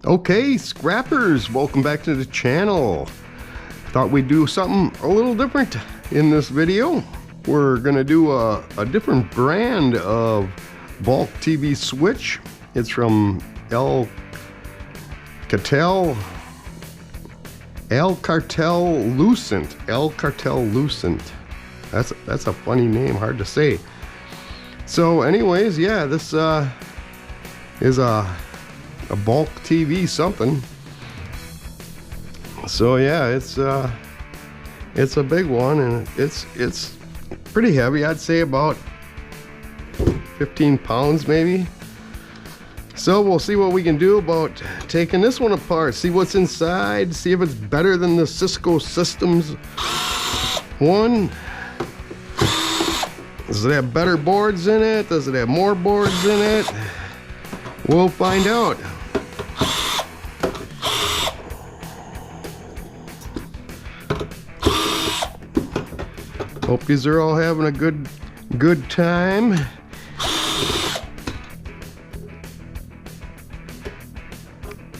Okay, scrappers, welcome back to the channel. Thought we'd do something a little different in this video. We're gonna do a different brand of bulk TV switch. It's from El Cartel Lucent. El Cartel Lucent. That's a funny name, hard to say. So anyways, yeah, this is a bulk TV something. So yeah, it's a big one, and it's pretty heavy. I'd say about 15 pounds maybe. So we'll see what we can do about taking this one apart, see what's inside, see if it's better than the Cisco Systems one. Does it have better boards in it? Does it have more boards in it? We'll find out. Hope these are all having a good time.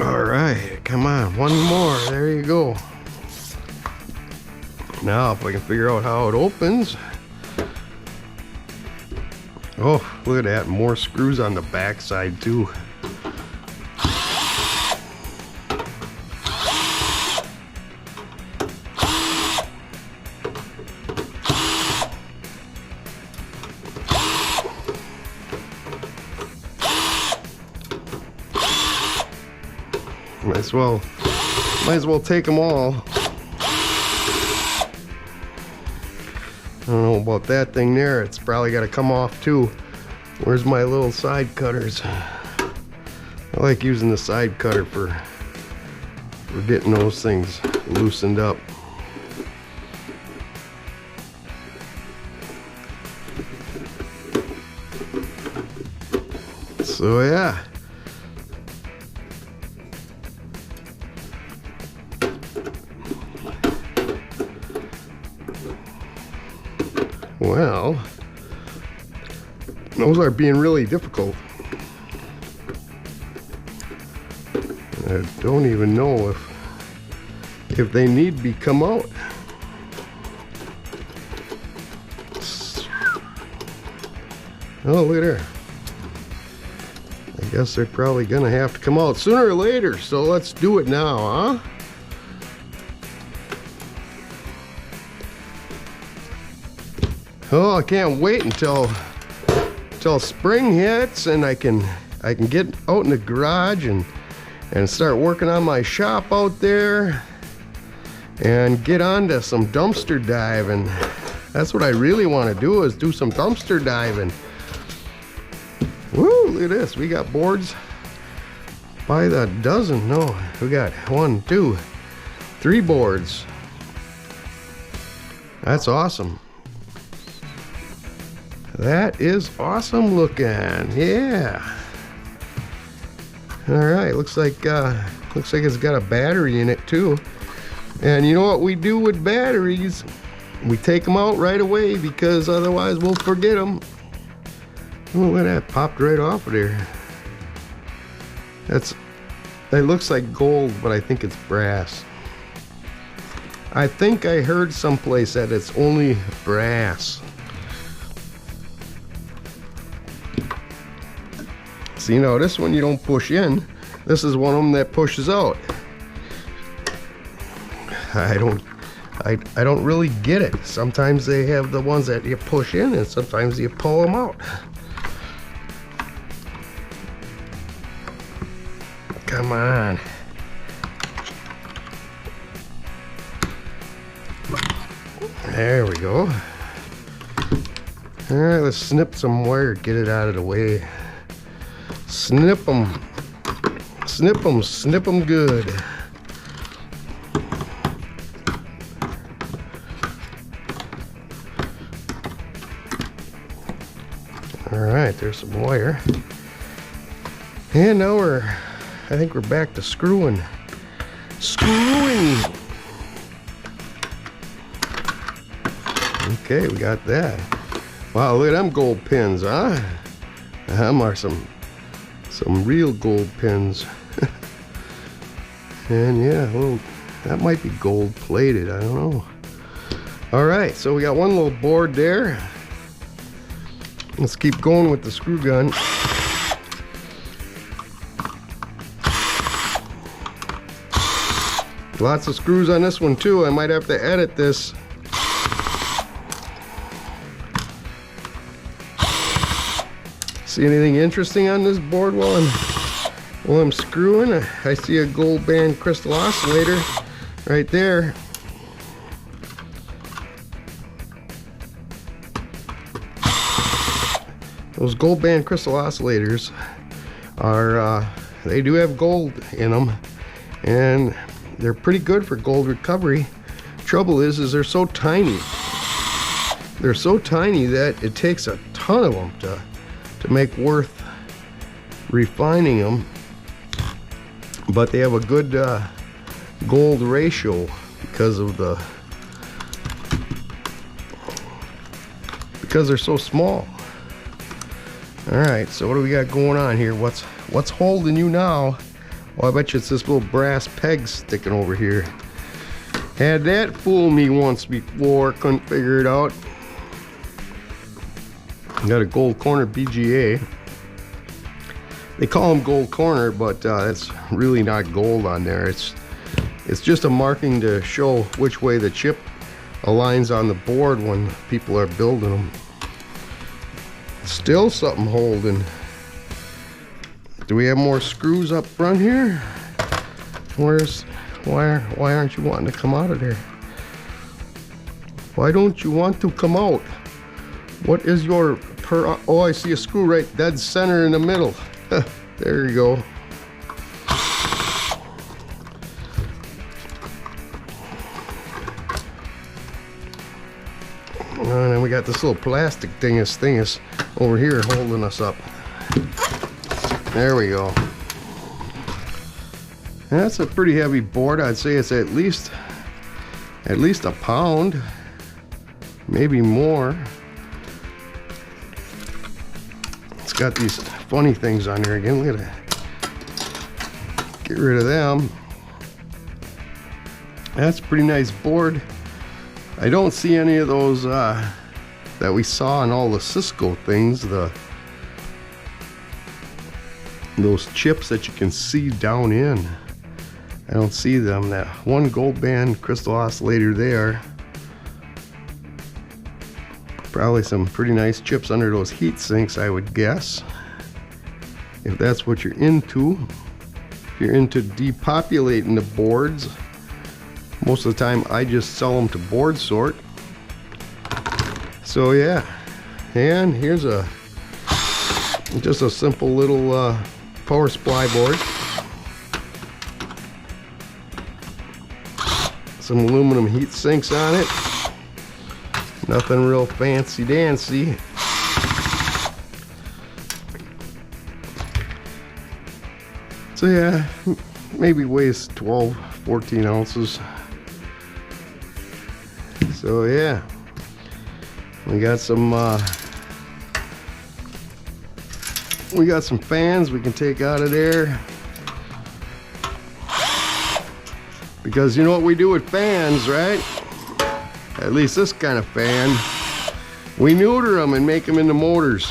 All right, come on, one more. There you go. Now, if I can figure out how it opens. Oh, look at that, more screws on the back side too. Might as well take them all. I don't know about that thing there. It's probably got to come off too. Where's my little side cutters? I like using the side cutter for getting those things loosened up. So yeah. Well, those are being really difficult. I don't even know if they need to be come out. Oh, look at there. I guess they're probably gonna have to come out sooner or later, so let's do it now, huh? Oh, I can't wait until spring hits and I can get out in the garage and start working on my shop out there and get on to some dumpster diving. That's what I really want to do, is do some dumpster diving. Woo, look at this. We got boards by the dozen. No, we got 1, 2, 3 boards. That's awesome. That is awesome looking. Yeah. All right. Looks like it's got a battery in it too. And you know what we do with batteries? We take them out right away, because otherwise we'll forget them. Oh, look at that! Popped right off of there. It looks like gold, but I think it's brass. I think I heard someplace that it's only brass. See, now this one you don't push in. This is one of them that pushes out. I don't really get it. Sometimes they have the ones that you push in, and sometimes you pull them out. Come on. There we go. All right, let's snip some wire, get it out of the way. Snip them. Snip them. Snip them good. All right, there's some wire. And now I think we're back to screwing. Okay, we got that. Wow, look at them gold pins, huh? Them are some real gold pins. And yeah, well, that might be gold plated, I don't know. All right, so we got one little board there. Let's keep going with the screw gun. Lots of screws on this one too. I might have to edit this. See anything interesting on this board while I'm screwing? I see a gold band crystal oscillator right there. Those gold band crystal oscillators are, they do have gold in them, and they're pretty good for gold recovery. Trouble is they're so tiny. They're so tiny that it takes a ton of them to make worth refining them. But they have a good gold ratio because they're so small. All right, so what do we got going on here? What's holding you now? Well, I bet you it's this little brass peg sticking over here. Had that fool me once before, couldn't figure it out. Got a gold corner BGA. They call them gold corner, but it's really not gold on there. It's just a marking to show which way the chip aligns on the board when people are building them. Still something holding. Do we have more screws up front here? Why aren't you wanting to come out of there? Why don't you want to come out? What is your oh, I see a screw right dead center in the middle. There you go. And then we got this little plastic thingus over here holding us up. There we go. And that's a pretty heavy board. I'd say it's at least a pound, maybe more. It's got these funny things on there again. Look at that. Get rid of them. That's a pretty nice board. I don't see any of those that we saw in all the Cisco things, those chips that you can see down in. I don't see them. That one gold band crystal oscillator there. Probably some pretty nice chips under those heat sinks, I would guess. If that's what you're into. If you're into depopulating the boards. Most of the time I just sell them to board sort. So yeah, and here's just a simple little power supply board. Some aluminum heat sinks on it. Nothing real fancy dancy. So yeah, maybe weighs 12, 14 ounces. So yeah, we got some fans we can take out of there, because you know what we do with fans, right? At least this kind of fan, we neuter them and make them into motors.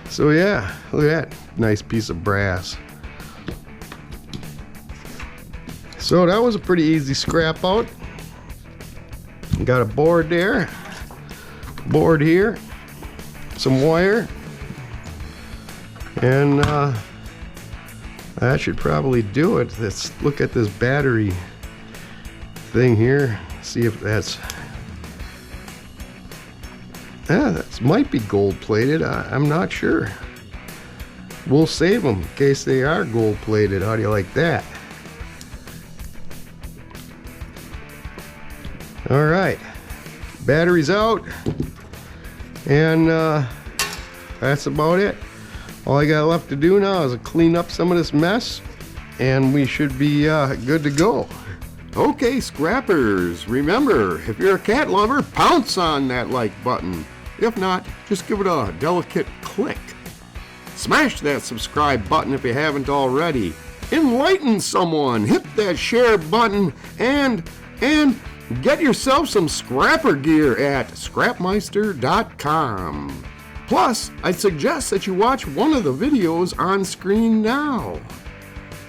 So yeah, look at that nice piece of brass. So that was a pretty easy scrap out. Got a board there, board here, some wire, and that should probably do it. Let's look at this battery thing here, see if that might be gold plated. I'm not sure. We'll save them in case they are gold plated. How do you like that? All right, battery's out, and that's about it. All I got left to do now is clean up some of this mess, and we should be good to go. Okay, scrappers, remember, if you're a cat lover, pounce on that like button. If not, just give it a delicate click. Smash that subscribe button if you haven't already. Enlighten someone. Hit that share button and get yourself some scrapper gear at Scrap-Meister.com. Plus, I suggest that you watch one of the videos on screen now.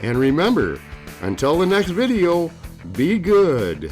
And remember, until the next video, be good.